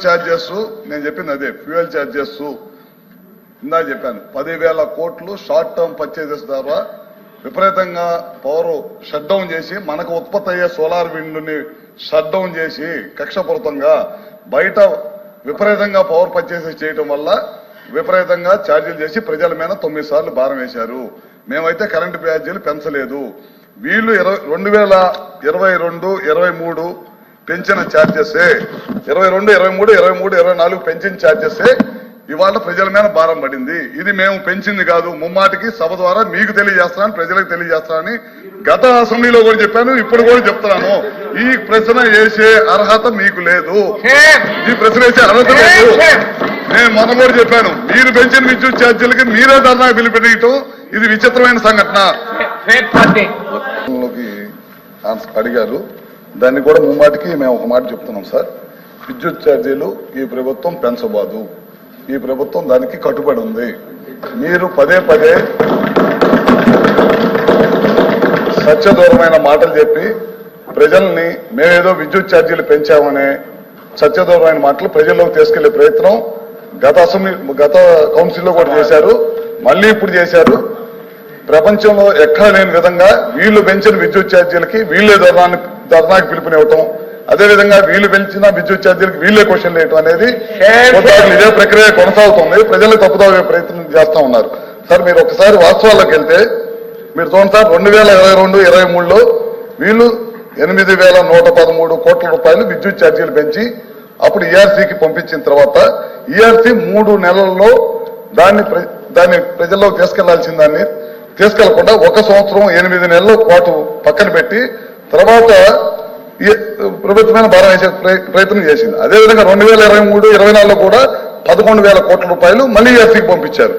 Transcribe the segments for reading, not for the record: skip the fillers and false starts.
Charges నేను చెప్పింది అదే, ఫ్యూయల్ ఛార్జెస్ ఇందా చెప్పాను 10,000 కోట్లు షార్ట్ టర్మ్ పర్చేజెస్ ద్వారా విపరీతంగా పవర్ షట్ డౌన్ చేసి మనకు ఉత్పత్తి అయ్యే సోలార్ విండ్ని షట్ డౌన్ చేసి కక్షపూరితంగా బయట విపరీతంగా పవర్ పర్చేసెస్ చేయడం వల్ల విపరీతంగా ఛార్జీలు చేసి ప్రజల మీద 9 సార్లు భారం వేశారు. మేమైతే కరెంటు ఛార్జీలు పెంచలేదు. వీళ్ళు 2022, 23 పెంచిన ఛార్జెసే, 22, 23, 24 పెంచిన ఛార్జెసే ఇవాళ ప్రజల మీద భారం పడింది. ఇది మేము పెంచింది కాదు, ముమ్మాటికి సభ ద్వారా మీకు తెలియజేస్తానని, ప్రజలకు తెలియజేస్తానని గత అసెంబ్లీలో కూడా చెప్పాను, ఇప్పుడు కూడా చెప్తున్నాను. ఈ ప్రశ్న వేసే అర్హత మీకు లేదు, ఈ ప్రశ్న వేసే అర్హత లేదు. నేను మొన్న కూడా చెప్పాను, మీరు పెంచిన విద్యుత్ ఛార్జీలకి మీరే ధర్నా పిలిపెట్టడం ఇది విచిత్రమైన సంఘటన. అడిగారు, దాన్ని కూడా ముమ్మాటికి మేము ఒక మాట చెప్తున్నాం సార్. విద్యుత్ ఛార్జీలు ఈ ప్రభుత్వం పెంచబోదు, ఈ ప్రభుత్వం దానికి కట్టుబడి ఉంది. మీరు పదే పదే సత్యదూరమైన మాటలు చెప్పి ప్రజల్ని మేమేదో విద్యుత్ ఛార్జీలు పెంచామనే సత్యదూరమైన మాటలు ప్రజల్లోకి తీసుకెళ్లే ప్రయత్నం గత కౌన్సిల్లో కూడా చేశారు, మళ్ళీ ఇప్పుడు చేశారు. ప్రపంచంలో ఎక్కడ లేని విధంగా వీళ్ళు పెంచిన విద్యుత్ ఛార్జీలకి వీళ్ళే ధర్నాకి పిలుపునివ్వటం, అదేవిధంగా వీళ్ళు పెంచిన విద్యుత్ ఛార్జీలకు వీళ్ళే క్వశ్చన్ వేయటం అనేది ఇదే ప్రక్రియ కొనసాగుతుంది. ప్రజలు తప్పుదాగే ప్రయత్నం చేస్తా ఉన్నారు. సార్ మీరు ఒకసారి వాస్తవాల్లోకి వెళ్తే మీరు చూడండి సార్, 2022, 23లో వీళ్ళు 8,113 కోట్ల రూపాయలు విద్యుత్ ఛార్జీలు పెంచి అప్పుడు ఈఆర్సీకి పంపించిన తర్వాత ఈఆర్సీ 3 నెలల్లో దాన్ని ప్రజల్లోకి తీసుకెళ్లాల్సిన దాన్ని తీసుకెళ్లకుండా 1 సంవత్సరం 8 నెలల పాటు పక్కన పెట్టి తర్వాత ప్రభుత్వమైన భారం వేసే ప్రయత్నం చేసింది. అదేవిధంగా 2023, 24లో కూడా 11,000 కోట్ల రూపాయలు మళ్ళీ ఈఆర్సీకి పంపించారు.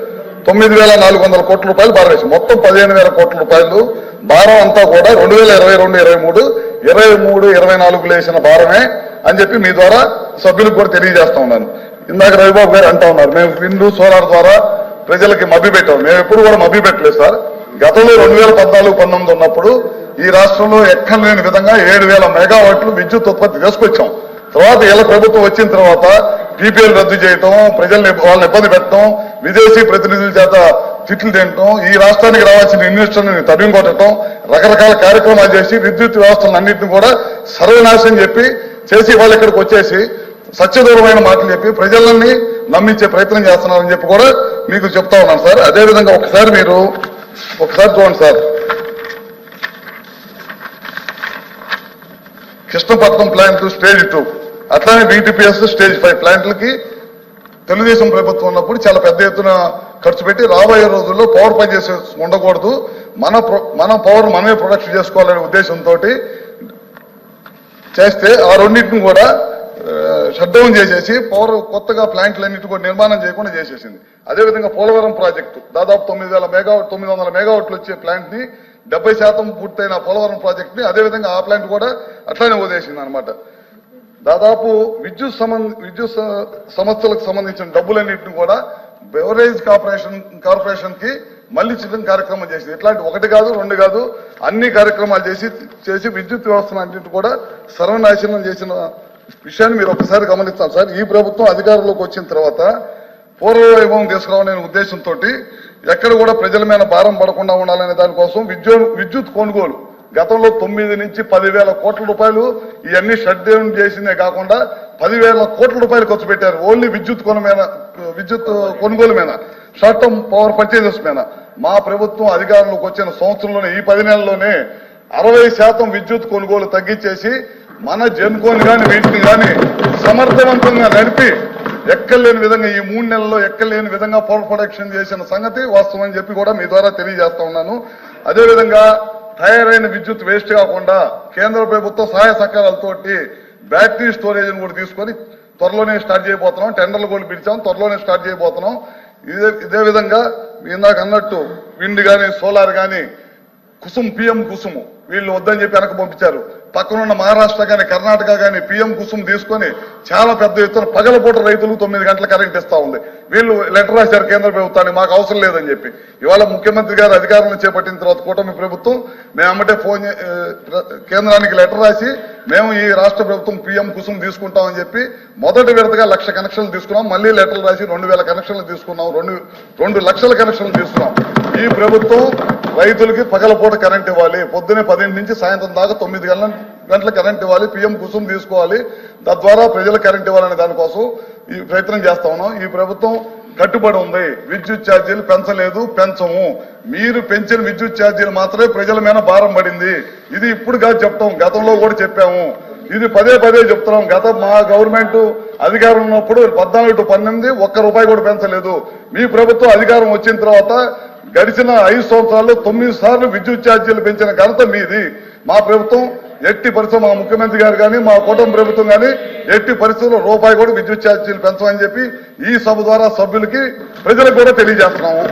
9,400 కోట్ల రూపాయలు భారం వేసి మొత్తం 15,000 కోట్ల రూపాయలు భారం అంతా కూడా 2022, 23, 24 వేసిన భారమే అని చెప్పి మీ ద్వారా సభ్యులకు కూడా తెలియజేస్తా ఉన్నాను. ఇందాక రవిబాబు గారు అంటా ఉన్నారు, మేము విండు సోలార్ ద్వారా ప్రజలకి మభ్య పెట్టాం. మేము ఎప్పుడు కూడా మభ్య పెట్టలేదు సార్. గతంలో 2014, 19 ఉన్నప్పుడు ఈ రాష్ట్రంలో ఎక్కడ లేని విధంగా 7,000 మెగావాట్లు విద్యుత్ ఉత్పత్తి తీసుకొచ్చాం. తర్వాత ఇలా ప్రభుత్వం వచ్చిన తర్వాత పీపీఎల్ రద్దు చేయటం, వాళ్ళని ఇబ్బంది పెట్టడం, విదేశీ ప్రతినిధుల చేత తిట్లు తినటం, ఈ రాష్ట్రానికి రావాల్సిన ఇన్వెస్టర్ని తరిమి కొట్టడం, రకరకాల కార్యక్రమాలు చేసి విద్యుత్ వ్యవస్థలను అన్నింటినీ కూడా సర్వనాశనం చేసి వాళ్ళు ఇక్కడికి వచ్చేసి సత్యదూరమైన మాటలు చెప్పి ప్రజలని నమ్మించే ప్రయత్నం చేస్తున్నారని చెప్పి కూడా మీకు చెప్తా ఉన్నాను సార్. అదేవిధంగా ఒకసారి చూడండి సార్, కృష్ణపట్నం ప్లాంట్ స్టేజ్ 2, అట్లానే బీటీపీఎస్ స్టేజ్ 5 ప్లాంట్లకి తెలుగుదేశం ప్రభుత్వం ఉన్నప్పుడు చాలా పెద్ద ఎత్తున ఖర్చు పెట్టి రాబోయే రోజుల్లో పవర్ పనిచేసే ఉండకూడదు, మన పవర్ మనమే ప్రొడక్షన్ చేసుకోవాలనే ఉద్దేశంతో చేస్తే ఆ రెండింటిని కూడా షట్ డౌన్ చేసేసి పవర్ కొత్తగా ప్లాంట్లన్నింటి కూడా నిర్మాణం చేయకుండా చేసేసింది. అదేవిధంగా పోలవరం ప్రాజెక్టు దాదాపు 900 మెగావాట్లు వచ్చే ప్లాంట్ ని 70% పూర్తయిన పోలవరం ప్రాజెక్ట్ ని అదేవిధంగా ఆ ప్లాంట్ కూడా అట్లానే వదిలేసింది అనమాట. దాదాపు విద్యుత్ సంస్థలకు సంబంధించిన డబ్బులన్నింటినీ కూడా బెవరేజ్ కార్పొరేషన్ కి మళ్లీ చిన్న కార్యక్రమం చేసింది. ఇట్లాంటి 1 కాదు 2 కాదు అన్ని కార్యక్రమాలు చేసి విద్యుత్ వ్యవస్థను అన్నింటి కూడా సర్వనాశనం చేసిన విషయాన్ని మీరు ఒకసారి గమనిస్తాను సార్. ఈ ప్రభుత్వం అధికారంలోకి వచ్చిన తర్వాత పూర్వవైభవం తీసుకురావాలనే ఉద్దేశంతో ఎక్కడ కూడా ప్రజల మీద భారం పడకుండా ఉండాలనే దానికోసం విద్యుత్ కొనుగోలు గతంలో 9 నుంచి 10,000 కోట్ల రూపాయలు ఇవన్నీ షట్ డౌన్ చేసిందే కాకుండా 10,000 కోట్ల రూపాయలు ఖర్చు పెట్టారు ఓన్లీ విద్యుత్ కొనుగోలు మీద, షార్ట్ టర్మ్ పవర్ పర్చేజెస్ మీద. మా ప్రభుత్వం అధికారంలోకి వచ్చిన సంవత్సరంలోనే ఈ 10 నెలల్లోనే 60% విద్యుత్ కొనుగోలు తగ్గించేసి మన జెన్కోని కానీ వీటిని కానీ సమర్థవంతంగా నడిపి ఎక్కలేని విధంగా ఈ 3 నెలల్లో ఎక్కలేని విధంగా పవర్ ప్రొడక్షన్ చేసిన సంగతి వాస్తవం అని చెప్పి కూడా మీ ద్వారా తెలియజేస్తా ఉన్నాను. అదేవిధంగా తయారైన విద్యుత్ వేస్ట్ కాకుండా కేంద్ర ప్రభుత్వ సహాయ సహకారాలతోటి బ్యాటరీ స్టోరేజ్ కూడా తీసుకొని త్వరలోనే స్టార్ట్ చేయబోతున్నాం. టెండర్లు కూడా పిలిచాం, త్వరలోనే స్టార్ట్ చేయబోతున్నాం. ఇదే విధంగా ఇందాక అన్నట్టు విండ్ కానీ సోలార్ కానీ పిఎం కుసుము వీళ్ళు వద్దని చెప్పి వెనక పంపించారు. పక్కనున్న మహారాష్ట్ర కానీ కర్ణాటక కానీ పిఎం కుసుమ్ తీసుకొని చాలా పెద్ద ఎత్తున పగలపూట రైతులు 9 గంటల కరెంట్ ఇస్తా ఉంది. వీళ్ళు లెటర్ రాశారు కేంద్ర ప్రభుత్వాన్ని, మాకు అవసరం లేదని చెప్పి. ఇవాళ ముఖ్యమంత్రి గారు అధికారంలో చేపట్టిన తర్వాత కూటమి ప్రభుత్వం మేము అమ్మటే కేంద్రానికి లెటర్ రాసి మేము ఈ రాష్ట్ర ప్రభుత్వం పిఎం కుసుమ్ తీసుకుంటామని చెప్పి మొదటి విడతగా 1,00,000 కనెక్షన్లు తీసుకున్నాం. మళ్ళీ లెటర్లు రాసి 2,000 కనెక్షన్లు తీసుకున్నాం. 2 లక్షల కనెక్షన్లు తీసుకున్నాం. ఈ ప్రభుత్వం రైతులకి పగలపూట కరెంట్ ఇవ్వాలి, పొద్దునే 10 నుంచి సాయంత్రం దాకా 9 గంటల కరెంట్ ఇవ్వాలి, పిఎం కుసుమ్ తీసుకోవాలి, తద్వారా ప్రజలకు కరెంట్ ఇవ్వాలనే దానికోసం ఈ ప్రయత్నం చేస్తా ఉన్నాం. ఈ ప్రభుత్వం కట్టుబడి ఉంది. విద్యుత్ ఛార్జీలు పెంచలేదు, పెంచము. మీరు పెంచిన విద్యుత్ ఛార్జీలు మాత్రమే ప్రజల మీద భారం పడింది. ఇది ఇప్పుడు కాదు చెప్తాం, గతంలో కూడా చెప్పాము. ఇది పదే చెప్తున్నాం. మా గవర్నమెంట్ అధికారం ఉన్నప్పుడు 14 to 18 ₹1 కూడా పెంచలేదు. మీ ప్రభుత్వం అధికారం వచ్చిన తర్వాత గడిచిన 5 సంవత్సరాల్లో 9 సార్లు విద్యుత్ ఛార్జీలు పెంచిన ఘనత మీది. మా ప్రభుత్వం ఎట్టి పరిస్థితులు, మా ముఖ్యమంత్రి గారు కానీ మా కూటమి ప్రభుత్వం కానీ ఎట్టి పరిస్థితుల్లో ₹1 కూడా విద్యుత్ ఛార్జీలు పెంచమని చెప్పి ఈ సభ ద్వారా సభ్యులకి ప్రజలకు కూడా తెలియజేస్తున్నాము.